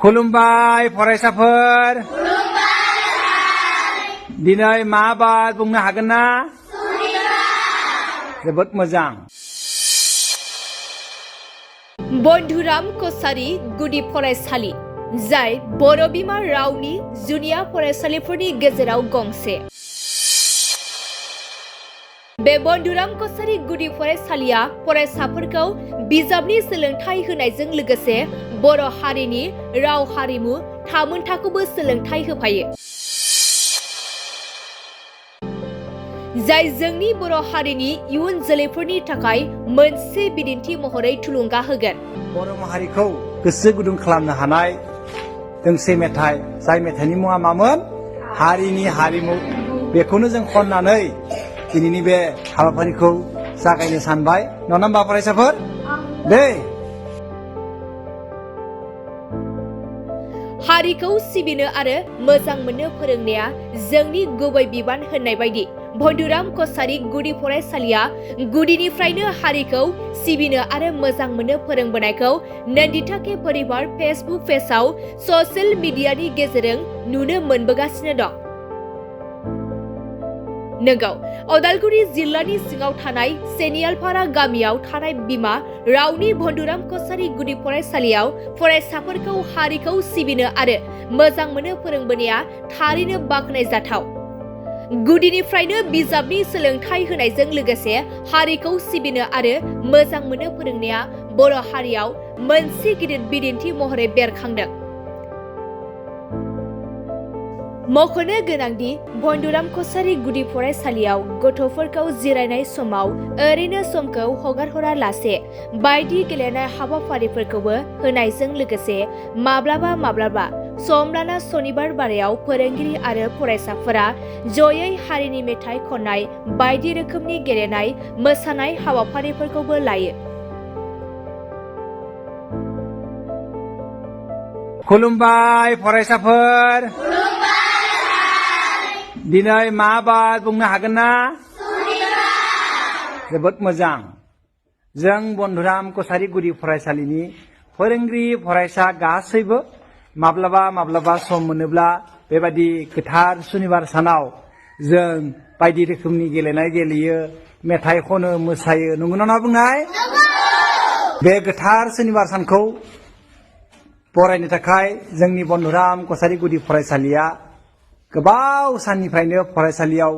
खुलुमबाय फरायसाफोर दिनै मा बार बुंनो हागोन ना जोबोद मोजां बन्धुराम कछारी गुदि फरायसालि जाय बर' बिमा रावनि जुनिया फरायसालिफोरनि गेजेराव गंसे बे बन्धुराम कछारी गुदि फरायसालिया फरायसाफोरखौ बिजाबनि सोलोंथाइ होनायजों लोगोसे बर' हारिनि राव हारिमु थामोनथाखौबो सोलोंथाइ होफायो जाय जोंनि बर' हारिनि इयुन जोलैफोरनि थाखाय मोनसे बिदिन्थि महरै थुलुंगा होगोन बर' माहारिखौ गोसो गुदुं खालामनो हानाय दोंसे मेथाइ जाय मेथाइनि मुङा मामोन हारिनि हारिमु बेखौनो जों खननानै दिनैनि बे हाबाफारिखौ जागायनो सानबाय नङा होमबा फरायसाफोर दे हारिखौ सिबिनो आरो मोजां मोननो फोरोंनाया जोंनि गुबै बिबान होननाय बायदि बन्धुराम कछारी गुदि फरायसालिया गुदिनिफ्रायनो हारिखौ सिबिनो आरो मोजां मोननो फोरोंबोनायखौ नन्दिता के परिबार फेसबुक पेजआव ससियेल मिडियानि गेजेरजों नुनो मोनबोगासिनो दं नंगौ उदालगुरि जिल्लानि सिङाव थानाय सेनियालपारा गामियाव थानाय बिमा रावनि बन्धुराम कछारी गुदि फरायसालियाव फरायसाफोरखौ हारिखौ सिबिनो आरो मोजां मोननो फोरोंबोनाया थारैनो बाख्नायजाथाव गुदिनिफ्रायनो बिजाबनि सोलोंथाइ होनायजों लोगोसे हारिखौ सिबिनो आरो मोजां मोननो फोरोंनाया बर' हारियाव मोनसे गिदिर बिदिन्थि महरै बेरखांदों मख'नो गोनांदि बन्धुराम कछारी गुदि फरायसालियाव गथ'फोरखौ जिरायनाय समाव ओरैनो समखौ हगारहरालासे बायदि गेलेनाय हाबाफारिफोरखौबो होनायजों लोगोसे माब्लाबा सम लाना सनिबार बारायाव फोरोंगिरि आरो फरायसाफोरा जयै हारिनि मेथाइ खननाय बायदि रोखोमनि गेलेनाय मोसानाय हाबाफारिफोरखौबो लायो खुलुमबाय फरायसाफोर दिनै मा बार बुंनो हागोन ना जोबोद मोजां जों बन्धुराम कछारी गुदि फरायसालिनि फोरोंगिरि फरायसा गासैबो माब्लाबा सम मोनोब्ला बेबादि गोथार सुनिबार सानाव जों बायदि रोखोमनि गेलेनाय गेलेयो मेथाइ खनो मोसायो नंगौना बुंनाय बे गोथार सुनिबार सानखौ बरायनो थाखाय जोंनि बन्धुराम कछारी गुदि फरायसालिया गोबाव साननिफ्रायनो फरायसालियाव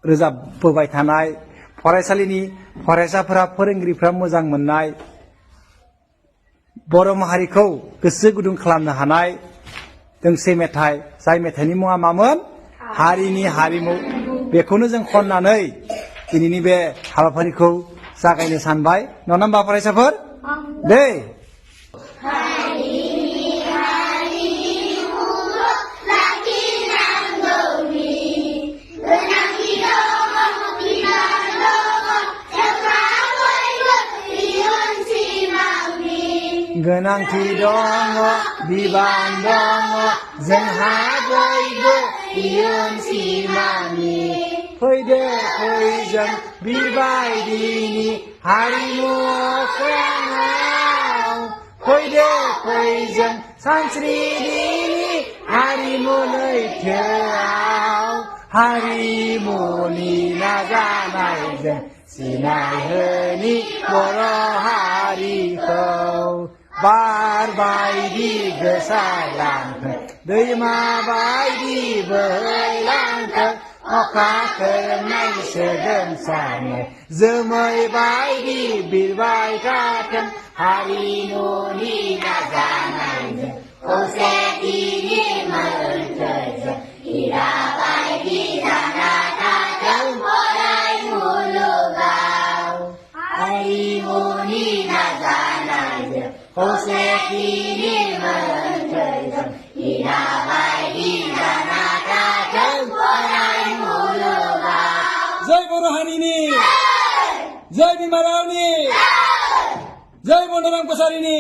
रोजाबबोबाय थानाय फरायसालिनि फरायसाफोरा फोरोंगिरिफ्रा मोजां मोननाय बर' माहारिखौ गोसो गुदुं खालामनो हानाय दोंसे मेथाइ जाय मेथाइनि मुङा मामोन हारिनि हारिमु बेखौनो जों खननानै दिनैनि बे हाबाफारिखौ जागायनो सानबाय नङा होमबा फरायसाफोर दे गोनांथि दङ बिबान दङ जोंहा बयबो इयुन सिमांनि फैदो जों बिबायदिनि हारिमु अख्राङाव फैदो जों सानस्रिनि हारिमु लैथोआव हारिमुनि नाजानायजों सिनायहोनि बर' हारिखौ बार बायदि गोसारलांथों दैमा बायदि बोहैलांथों अखा खोरोमनाय सोदोमसारनाय जोमै बायदि बिरबाय थाथों हारिमुनि नाजानायजों खौसेथिनि मोन्थोरजों हिरा बायदि जाना थाथों अराय मुलुगाव हारिमुनि नाजानायजों खौसेथिनि मोन्थोरजों हिरा बायदि जाना थाथों अराय मुलुगाव जय बर' हारिनि जय बिमा रावनि जय बन्धुराम कछारीनि